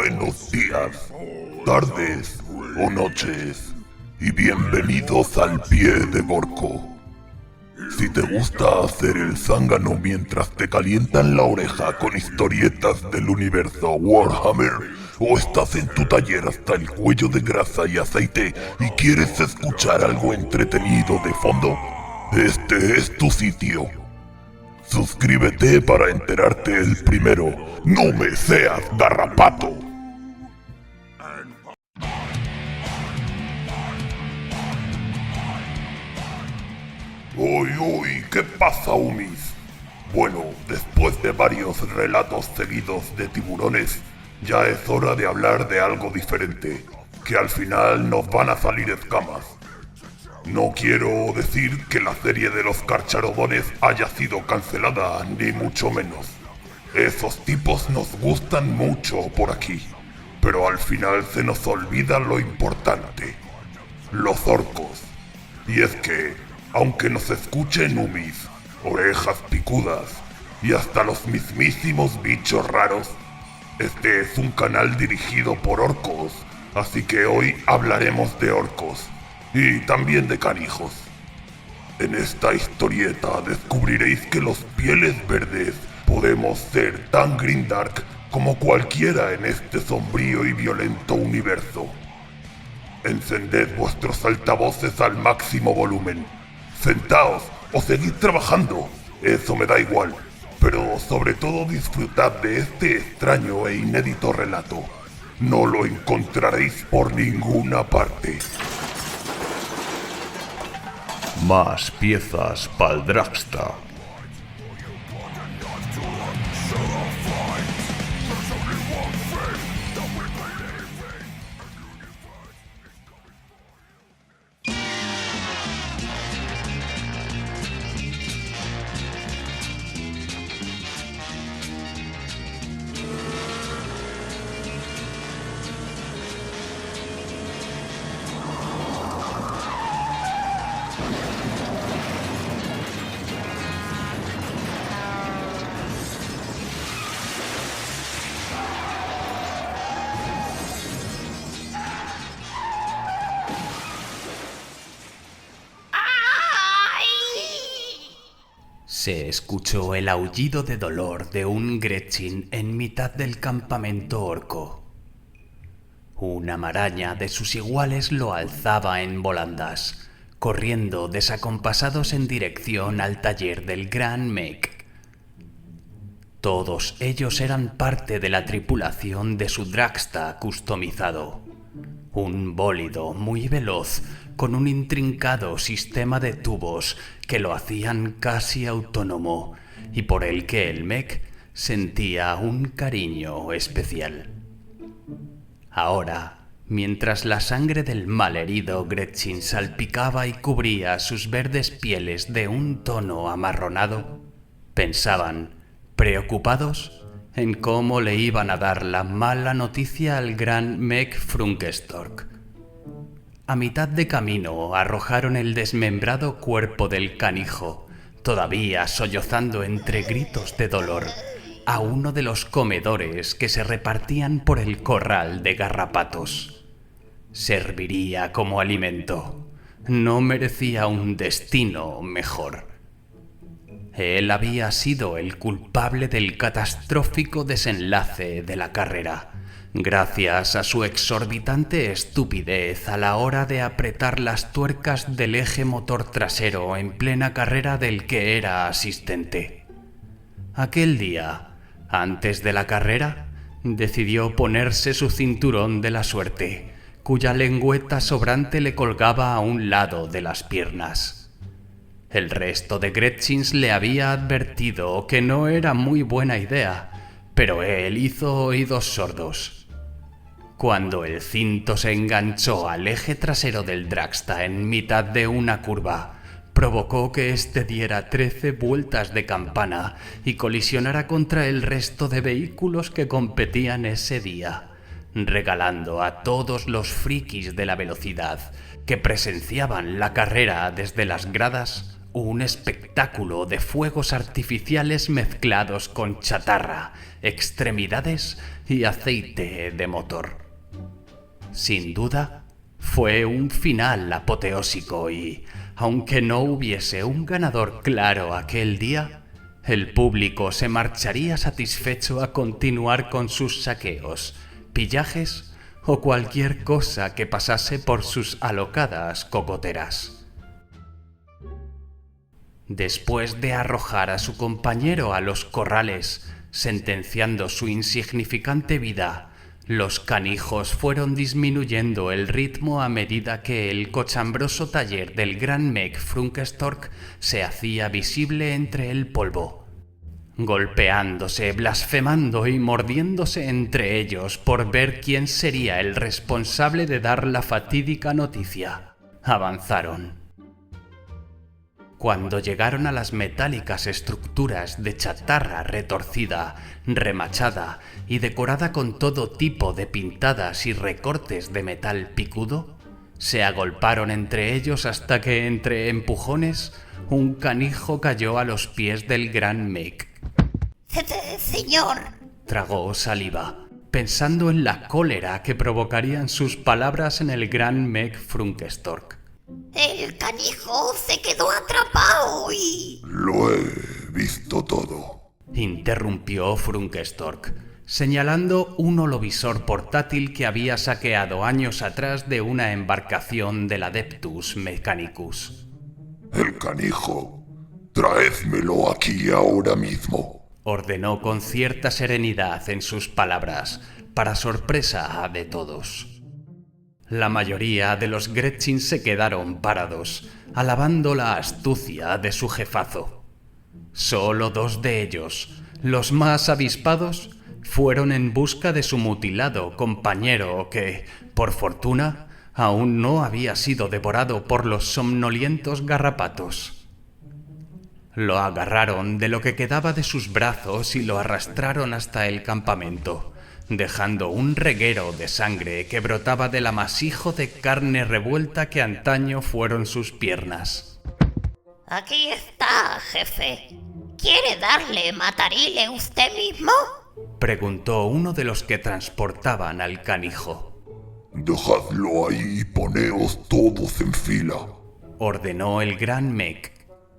Buenos días, tardes o noches y bienvenidos al pie de Gorko. Si te gusta hacer el zángano mientras te calientan la oreja con historietas del universo Warhammer, o estás en tu taller hasta el cuello de grasa y aceite y quieres escuchar algo entretenido de fondo, este es tu sitio. Suscríbete para enterarte el primero. ¡No me seas garrapato! Uy, ¿qué pasa, Umis? Bueno, después de varios relatos seguidos de tiburones, ya es hora de hablar de algo diferente, que al final nos van a salir escamas. No quiero decir que la serie de los carcharodones haya sido cancelada, ni mucho menos. Esos tipos nos gustan mucho por aquí, pero al final se nos olvida lo importante: los orcos. Y es que, aunque nos escuchen Umis, orejas picudas y hasta los mismísimos bichos raros, este es un canal dirigido por orcos, así que hoy hablaremos de orcos. Y también de canijos. En esta historieta descubriréis que los pieles verdes podemos ser tan grimdark como cualquiera en este sombrío y violento universo. Encended vuestros altavoces al máximo volumen. Sentaos o seguid trabajando, eso me da igual. Pero sobre todo disfrutad de este extraño e inédito relato. No lo encontraréis por ninguna parte. Más piezas pa'l Dragsta. Se escuchó el aullido de dolor de un Gretchin en mitad del campamento orco. Una maraña de sus iguales lo alzaba en volandas, corriendo desacompasados en dirección al taller del gran Mek. Todos ellos eran parte de la tripulación de su Dragsta customizado, un bólido muy veloz con un intrincado sistema de tubos que lo hacían casi autónomo y por el que el Mek sentía un cariño especial. Ahora, mientras la sangre del malherido Gretchin salpicaba y cubría sus verdes pieles de un tono amarronado, pensaban, preocupados, en cómo le iban a dar la mala noticia al gran Mek Frunkestork. A mitad de camino arrojaron el desmembrado cuerpo del canijo, todavía sollozando entre gritos de dolor, a uno de los comedores que se repartían por el corral de garrapatos. Serviría como alimento. No merecía un destino mejor. Él había sido el culpable del catastrófico desenlace de la carrera, gracias a su exorbitante estupidez a la hora de apretar las tuercas del eje motor trasero en plena carrera del que era asistente. Aquel día, antes de la carrera, decidió ponerse su cinturón de la suerte, cuya lengüeta sobrante le colgaba a un lado de las piernas. El resto de Gretchins le había advertido que no era muy buena idea, pero él hizo oídos sordos. Cuando el cinto se enganchó al eje trasero del Dragsta en mitad de una curva, provocó que éste diera 13 vueltas de campana y colisionara contra el resto de vehículos que competían ese día, regalando a todos los frikis de la velocidad que presenciaban la carrera desde las gradas un espectáculo de fuegos artificiales mezclados con chatarra, extremidades y aceite de motor. Sin duda, fue un final apoteósico y, aunque no hubiese un ganador claro aquel día, el público se marcharía satisfecho a continuar con sus saqueos, pillajes o cualquier cosa que pasase por sus alocadas cocoteras. Después de arrojar a su compañero a los corrales, sentenciando su insignificante vida, los canijos fueron disminuyendo el ritmo a medida que el cochambroso taller del gran Meg Frunkestork se hacía visible entre el polvo. Golpeándose, blasfemando y mordiéndose entre ellos por ver quién sería el responsable de dar la fatídica noticia, avanzaron. Cuando llegaron a las metálicas estructuras de chatarra retorcida, remachada y decorada con todo tipo de pintadas y recortes de metal picudo, se agolparon entre ellos hasta que, entre empujones, un canijo cayó a los pies del gran Meg. Señor, Tragó saliva, pensando en la cólera que provocarían sus palabras en el gran Meg Frunkestork. el canijo se quedó atrapado y... Lo he visto todo. Interrumpió Frunkestork, señalando un holovisor portátil que había saqueado años atrás de una embarcación del Adeptus Mechanicus. El canijo. Traédmelo aquí ahora mismo. Ordenó con cierta serenidad en sus palabras, para sorpresa de todos. La mayoría de los Gretchins se quedaron parados, alabando la astucia de su jefazo. Solo 2 de ellos, los más avispados, fueron en busca de su mutilado compañero que, por fortuna, aún no había sido devorado por los somnolientos garrapatos. Lo agarraron de lo que quedaba de sus brazos y lo arrastraron hasta el campamento, dejando un reguero de sangre que brotaba del amasijo de carne revuelta que antaño fueron sus piernas. Aquí está, jefe. ¿Quiere darle matarile usted mismo? Preguntó uno de los que transportaban al canijo. Dejadlo ahí y poneos todos en fila. Ordenó el gran Meg.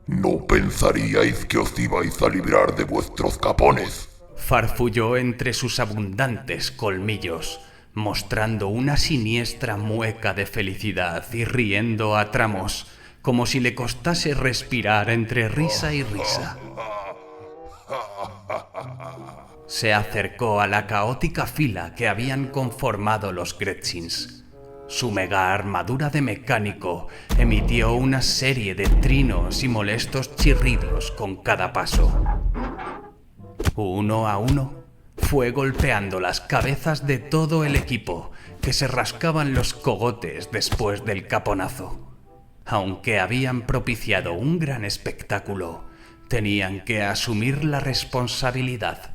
No pensaríais que os ibais a librar de vuestros capones. Farfulló entre sus abundantes colmillos, mostrando una siniestra mueca de felicidad y riendo a tramos, como si le costase respirar entre risa y risa. Se acercó a la caótica fila que habían conformado los Gretchins. Su mega armadura de mecánico emitió una serie de trinos y molestos chirridos con cada paso. Uno a uno, fue golpeando las cabezas de todo el equipo, que se rascaban los cogotes después del caponazo. Aunque habían propiciado un gran espectáculo, tenían que asumir la responsabilidad.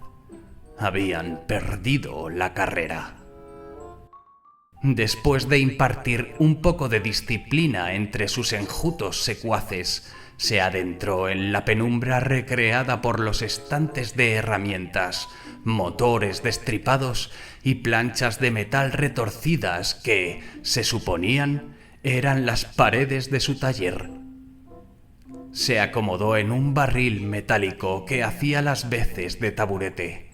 Habían perdido la carrera. Después de impartir un poco de disciplina entre sus enjutos secuaces, se adentró en la penumbra recreada por los estantes de herramientas, motores destripados y planchas de metal retorcidas que, se suponían, eran las paredes de su taller. Se acomodó en un barril metálico que hacía las veces de taburete.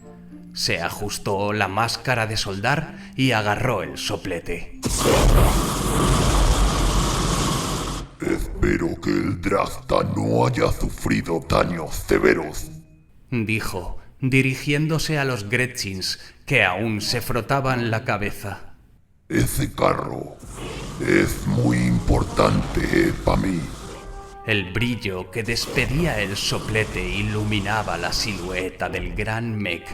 Se ajustó la máscara de soldar y agarró el soplete. Espero que el Drasta no haya sufrido daños severos, dijo, dirigiéndose a los Gretchins, que aún se frotaban la cabeza. Ese carro es muy importante para mí. El brillo que despedía el soplete iluminaba la silueta del gran Meg,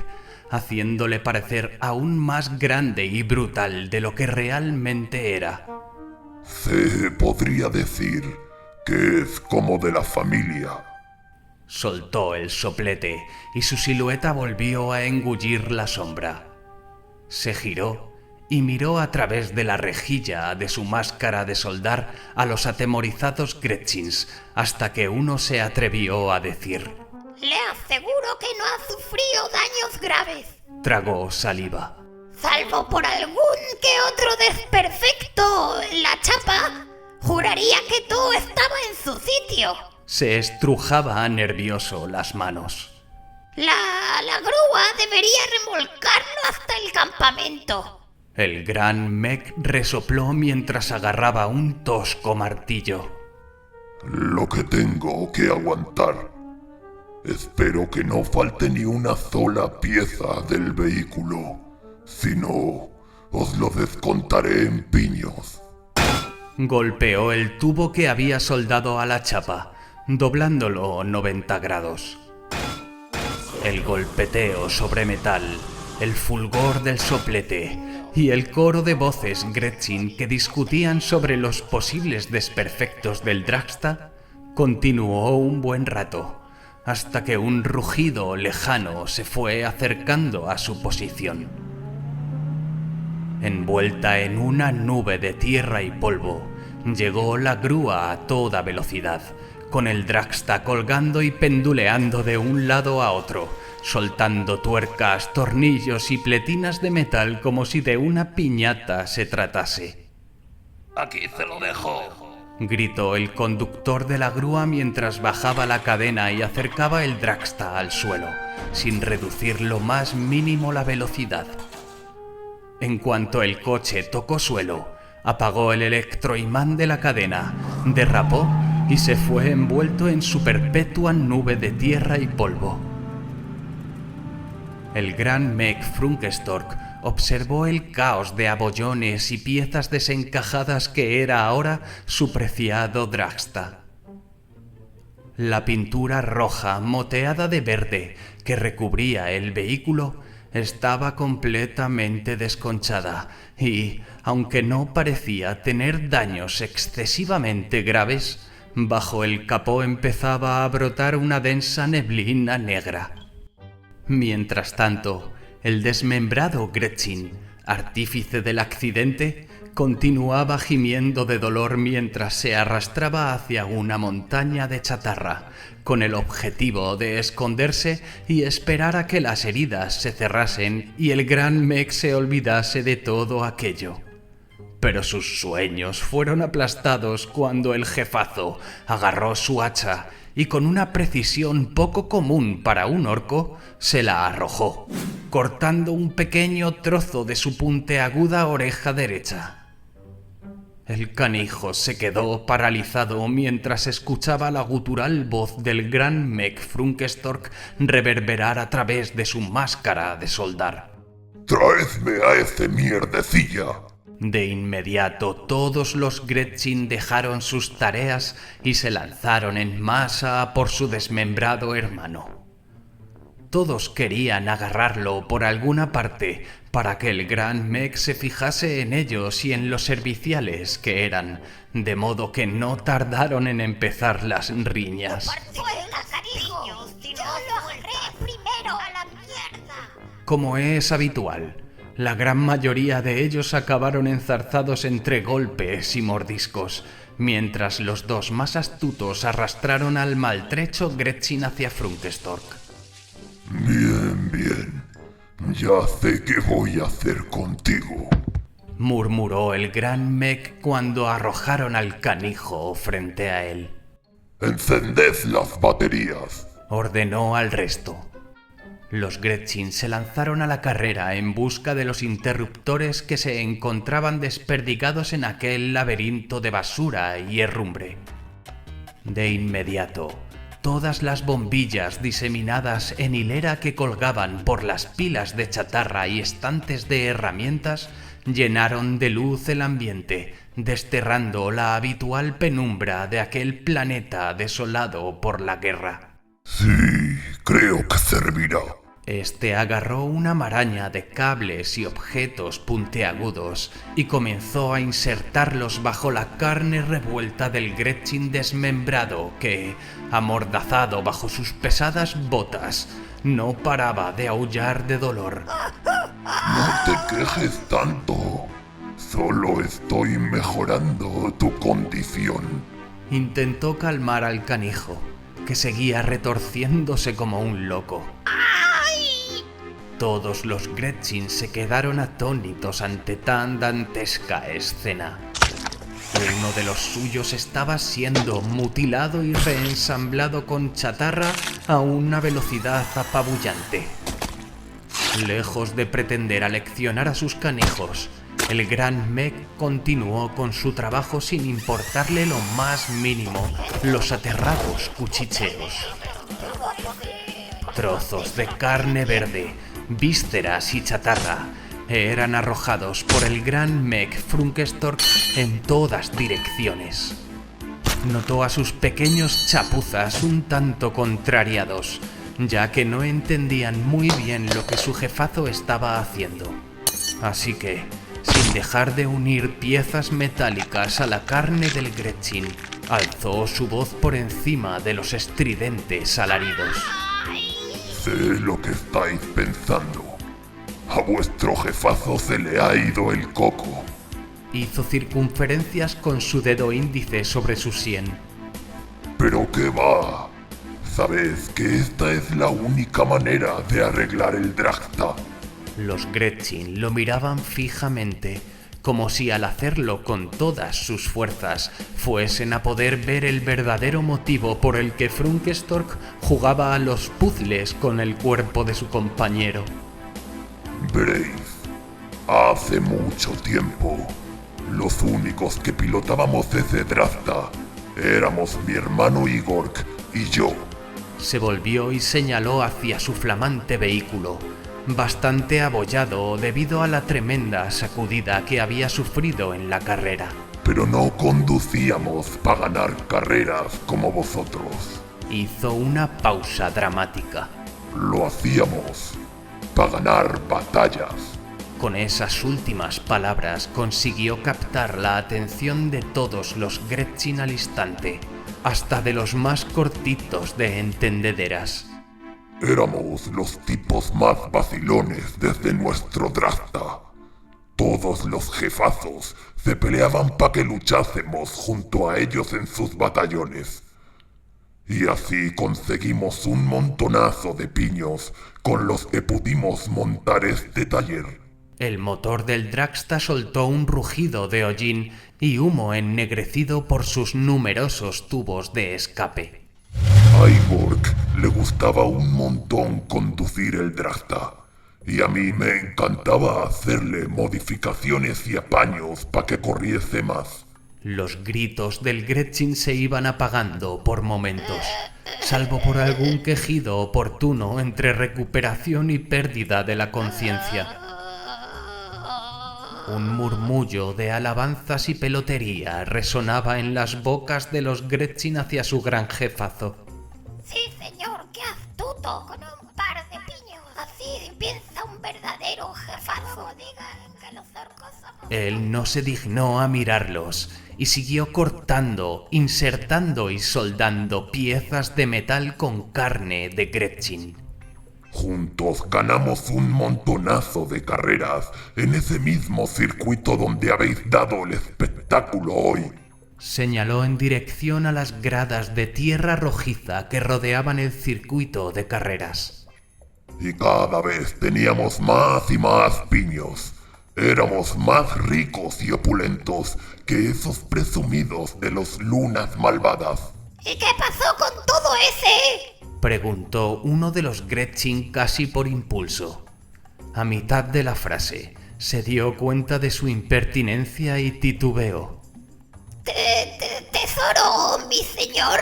haciéndole parecer aún más grande y brutal de lo que realmente era. Se podría decir que es como de la familia. Soltó el soplete y su silueta volvió a engullir la sombra. Se giró y miró a través de la rejilla de su máscara de soldar a los atemorizados Gretchins hasta que uno se atrevió a decir: Le aseguro que no ha sufrido daños graves, Tragó saliva. salvo por algún que otro desperfecto en la chapa. Juraría que todo estaba en su sitio. Se estrujaba nervioso las manos. La grúa debería remolcarlo hasta el campamento. El gran Meg resopló mientras agarraba un tosco martillo. Lo que tengo que aguantar. Espero que no falte ni una sola pieza del vehículo. Si no, os lo descontaré en piños. Golpeó el tubo que había soldado a la chapa, doblándolo 90 grados. El golpeteo sobre metal, el fulgor del soplete y el coro de voces Gretchin que discutían sobre los posibles desperfectos del Dragsta continuó un buen rato, hasta que un rugido lejano se fue acercando a su posición. Envuelta en una nube de tierra y polvo, llegó la grúa a toda velocidad, con el Dragsta colgando y penduleando de un lado a otro, soltando tuercas, tornillos y pletinas de metal como si de una piñata se tratase. Aquí se lo dejo. Gritó el conductor de la grúa mientras bajaba la cadena y acercaba el Dragsta al suelo, sin reducir lo más mínimo la velocidad. En cuanto el coche tocó suelo, apagó el electroimán de la cadena, derrapó y se fue envuelto en su perpetua nube de tierra y polvo. El gran Meg Frunkestork observó el caos de abollones y piezas desencajadas que era ahora su preciado Dragsta. La pintura roja moteada de verde que recubría el vehículo estaba completamente desconchada y, aunque no parecía tener daños excesivamente graves, bajo el capó empezaba a brotar una densa neblina negra. Mientras tanto, el desmembrado Gretchin, artífice del accidente, continuaba gimiendo de dolor mientras se arrastraba hacia una montaña de chatarra, con el objetivo de esconderse y esperar a que las heridas se cerrasen y el gran Meg se olvidase de todo aquello. Pero sus sueños fueron aplastados cuando el jefazo agarró su hacha y con una precisión poco común para un orco, se la arrojó, cortando un pequeño trozo de su puntiaguda oreja derecha. El canijo se quedó paralizado mientras escuchaba la gutural voz del gran Meg Frunkestork reverberar a través de su máscara de soldar. ¡Traedme a ese mierdecilla! De inmediato todos los Gretchin dejaron sus tareas y se lanzaron en masa a por su desmembrado hermano. Todos querían agarrarlo por alguna parte para que el gran Meg se fijase en ellos y en los serviciales que eran, de modo que no tardaron en empezar las riñas. ¡Suelta, cariño! ¡Yo lo haré primero! ¡A la mierda! Como es habitual, la gran mayoría de ellos acabaron enzarzados entre golpes y mordiscos, mientras los dos más astutos arrastraron al maltrecho Gretchin hacia Frunkestork. Bien, bien. Ya sé qué voy a hacer contigo. Murmuró el gran Meg cuando arrojaron al canijo frente a él. Encended las baterías. Ordenó al resto. Los Gretchin se lanzaron a la carrera en busca de los interruptores que se encontraban desperdigados en aquel laberinto de basura y herrumbre. De inmediato, todas las bombillas diseminadas en hilera que colgaban por las pilas de chatarra y estantes de herramientas llenaron de luz el ambiente, desterrando la habitual penumbra de aquel planeta desolado por la guerra. Sí, creo que servirá. Este agarró una maraña de cables y objetos puntiagudos y comenzó a insertarlos bajo la carne revuelta del Gretchin desmembrado que, amordazado bajo sus pesadas botas, no paraba de aullar de dolor. No te quejes tanto. Solo estoy mejorando tu condición. Intentó calmar al canijo, que seguía retorciéndose como un loco. Todos los Gretchin se quedaron atónitos ante tan dantesca escena. Uno de los suyos estaba siendo mutilado y reensamblado con chatarra a una velocidad apabullante. Lejos de pretender aleccionar a sus canijos, el gran Meg continuó con su trabajo sin importarle lo más mínimo los aterrados cuchicheos. Trozos de carne verde, vísceras y chatarra eran arrojados por el gran Meg Frunkestork en todas direcciones. Notó a sus pequeños chapuzas un tanto contrariados, ya que no entendían muy bien lo que su jefazo estaba haciendo. Así que, sin dejar de unir piezas metálicas a la carne del Gretchin, alzó su voz por encima de los estridentes alaridos. Sé lo que estáis pensando. A vuestro jefazo se le ha ido el coco. Hizo circunferencias con su dedo índice sobre su sien. ¿Pero qué va? Sabes que esta es la única manera de arreglar el Dragsta. Los Gretchin lo miraban fijamente, como si al hacerlo con todas sus fuerzas fuesen a poder ver el verdadero motivo por el que Frunkestork jugaba a los puzzles con el cuerpo de su compañero. Veréis, hace mucho tiempo, los únicos que pilotábamos ese Dragsta éramos mi hermano Igor y yo. Se volvió y señaló hacia su flamante vehículo, bastante abollado debido a la tremenda sacudida que había sufrido en la carrera. Pero no conducíamos para ganar carreras como vosotros. Hizo una pausa dramática. Lo hacíamos para ganar batallas. Con esas últimas palabras consiguió captar la atención de todos los Gretchin al instante, hasta de los más cortitos de entendederas. Éramos los tipos más vacilones desde nuestro Dragsta. Todos los jefazos se peleaban para que luchásemos junto a ellos en sus batallones. Y así conseguimos un montonazo de piños con los que pudimos montar este taller. El motor del Dragsta soltó un rugido de hollín y humo ennegrecido por sus numerosos tubos de escape. A Igor le gustaba un montón conducir el Dragsta, y a mí me encantaba hacerle modificaciones y apaños para que corriese más. Los gritos del Gretchin se iban apagando por momentos, salvo por algún quejido oportuno entre recuperación y pérdida de la conciencia. Un murmullo de alabanzas y pelotería resonaba en las bocas de los Gretchin hacia su gran jefazo. Sí, señor, qué astuto, con un par de piños. Así piensa un verdadero jefazo. Digan que los orcos somos... Él no se dignó a mirarlos y siguió cortando, insertando y soldando piezas de metal con carne de Gretchin. Juntos ganamos un montonazo de carreras en ese mismo circuito donde habéis dado el espectáculo hoy. Señaló en dirección a las gradas de tierra rojiza que rodeaban el circuito de carreras. Y cada vez teníamos más y más piños. Éramos más ricos y opulentos que esos presumidos de los lunas malvadas. ¿Y qué pasó con todo ese? Preguntó uno de los Gretchin casi por impulso. A mitad de la frase, se dio cuenta de su impertinencia y titubeó. ¿Tesoro, mi señor?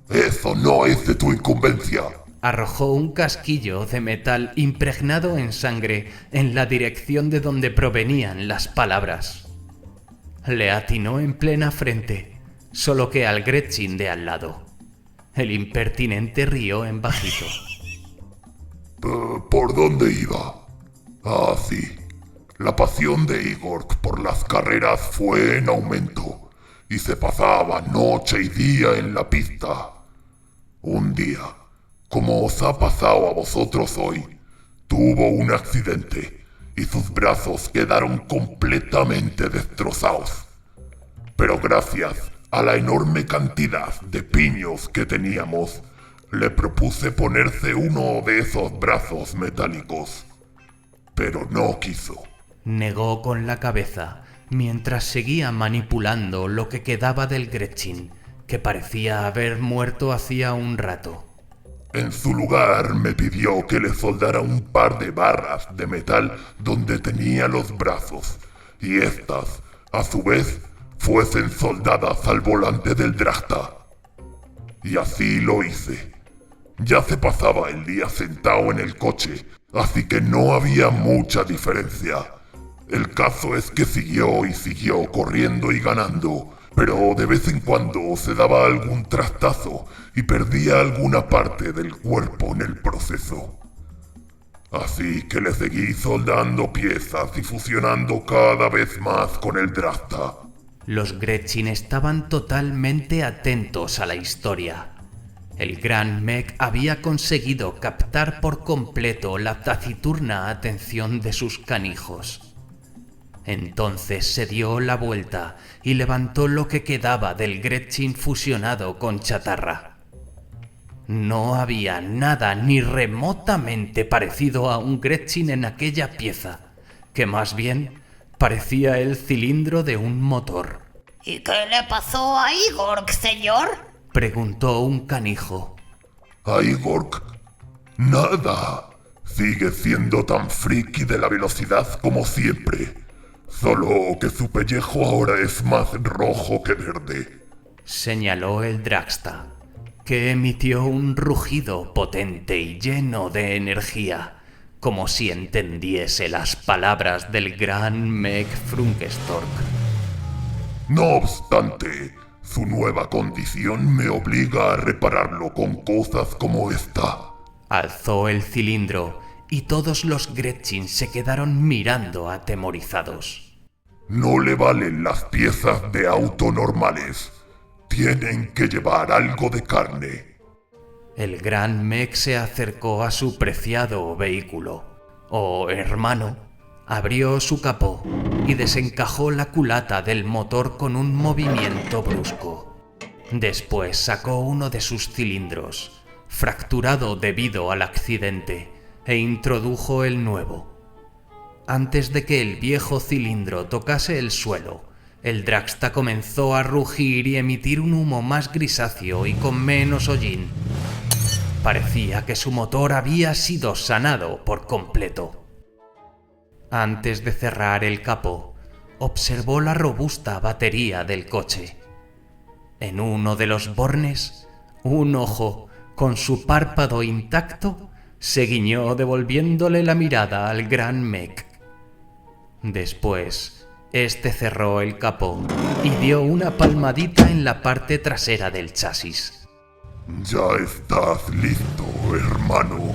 Eso no es de tu incumbencia. Arrojó un casquillo de metal impregnado en sangre en la dirección de donde provenían las palabras. Le atinó en plena frente, solo que al Gretchin de al lado. El impertinente rió en bajito. ¿Por dónde iba? Ah, sí. La pasión de Igor por las carreras fue en aumento y se pasaba noche y día en la pista. Un día, como os ha pasado a vosotros hoy, tuvo un accidente y sus brazos quedaron completamente destrozados. Pero gracias a la enorme cantidad de piños que teníamos, le propuse ponerse uno de esos brazos metálicos. Pero no quiso. Negó con la cabeza mientras seguía manipulando lo que quedaba del Gretchin, que parecía haber muerto hacía un rato. En su lugar me pidió que le soldara un par de barras de metal donde tenía los brazos, y estas, a su vez, fuesen soldadas al volante del Drachta. Y así lo hice. Ya se pasaba el día sentado en el coche, así que no había mucha diferencia. El caso es que siguió y siguió corriendo y ganando, pero de vez en cuando se daba algún trastazo y perdía alguna parte del cuerpo en el proceso. Así que le seguí soldando piezas y fusionando cada vez más con el Drachta. Los Gretchin estaban totalmente atentos a la historia. El gran Meg había conseguido captar por completo la taciturna atención de sus canijos. Entonces se dio la vuelta y levantó lo que quedaba del Gretchin fusionado con chatarra. No había nada ni remotamente parecido a un Gretchin en aquella pieza, que más bien parecía el cilindro de un motor. ¿Y qué le pasó a Igor, señor? Preguntó un canijo. A Igor, nada. Sigue siendo tan friki de la velocidad como siempre. Solo que su pellejo ahora es más rojo que verde. Señaló el Drachta, que emitió un rugido potente y lleno de energía, como si entendiese las palabras del gran Meg Frungestork. No obstante, su nueva condición me obliga a repararlo con cosas como esta. Alzó el cilindro y todos los Gretchin se quedaron mirando atemorizados. No le valen las piezas de auto normales. Tienen que llevar algo de carne. El gran Meg se acercó a su preciado vehículo, o hermano, abrió su capó y desencajó la culata del motor con un movimiento brusco. Después sacó uno de sus cilindros, fracturado debido al accidente, e introdujo el nuevo. Antes de que el viejo cilindro tocase el suelo, el Drachta comenzó a rugir y emitir un humo más grisáceo y con menos hollín. Parecía que su motor había sido sanado por completo. Antes de cerrar el capó, observó la robusta batería del coche. En uno de los bornes, un ojo, con su párpado intacto, se guiñó devolviéndole la mirada al gran Meg. Después, este cerró el capó y dio una palmadita en la parte trasera del chasis. Ya estás listo, hermano.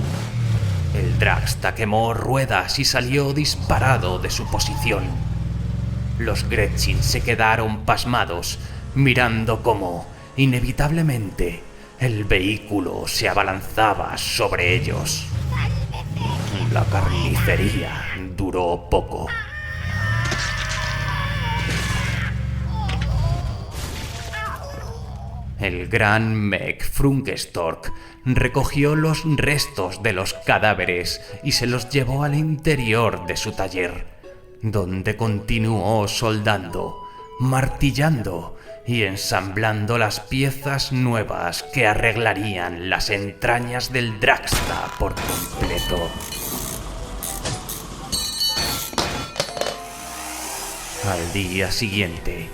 El Drachta quemó ruedas y salió disparado de su posición. Los Gretchin se quedaron pasmados, mirando cómo, inevitablemente, el vehículo se abalanzaba sobre ellos. La carnicería duró poco. El gran Meg Frungestork recogió los restos de los cadáveres y se los llevó al interior de su taller, donde continuó soldando, martillando y ensamblando las piezas nuevas que arreglarían las entrañas del Drachta por completo. Al día siguiente,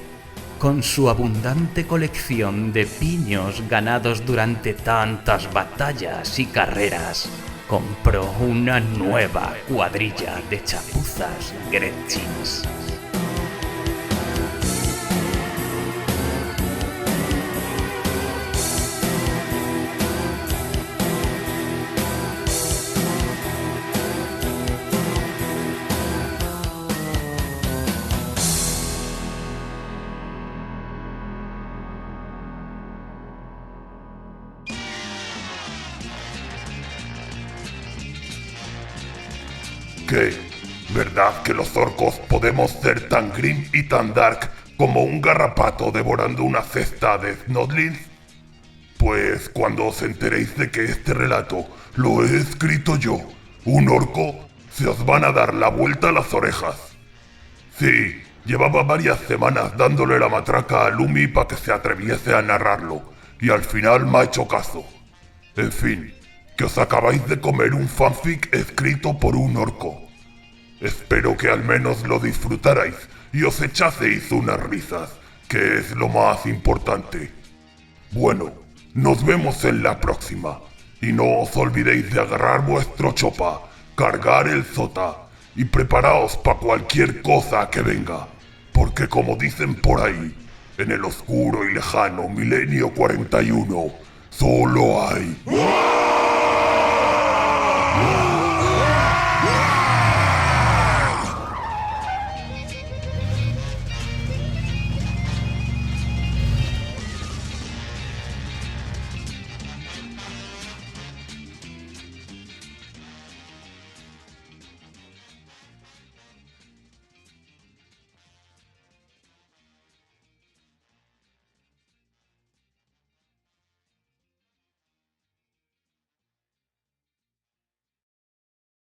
con su abundante colección de piños ganados durante tantas batallas y carreras, compró una nueva cuadrilla de chapuzas Gretchins. ¿Qué? ¿Verdad que los orcos podemos ser tan grim y tan dark como un garrapato devorando una cesta de Snodlings? Pues cuando os enteréis de que este relato lo he escrito yo, un orco, se os van a dar la vuelta a las orejas. Sí, llevaba varias semanas dándole la matraca a Lumi para que se atreviese a narrarlo, y al final me ha hecho caso. En fin, que os acabáis de comer un fanfic escrito por un orco. Espero que al menos lo disfrutarais y os echaseis unas risas, que es lo más importante. Bueno, nos vemos en la próxima. Y no os olvidéis de agarrar vuestro chopa, cargar el zota y preparaos para cualquier cosa que venga. Porque como dicen por ahí, en el oscuro y lejano milenio 41, solo hay...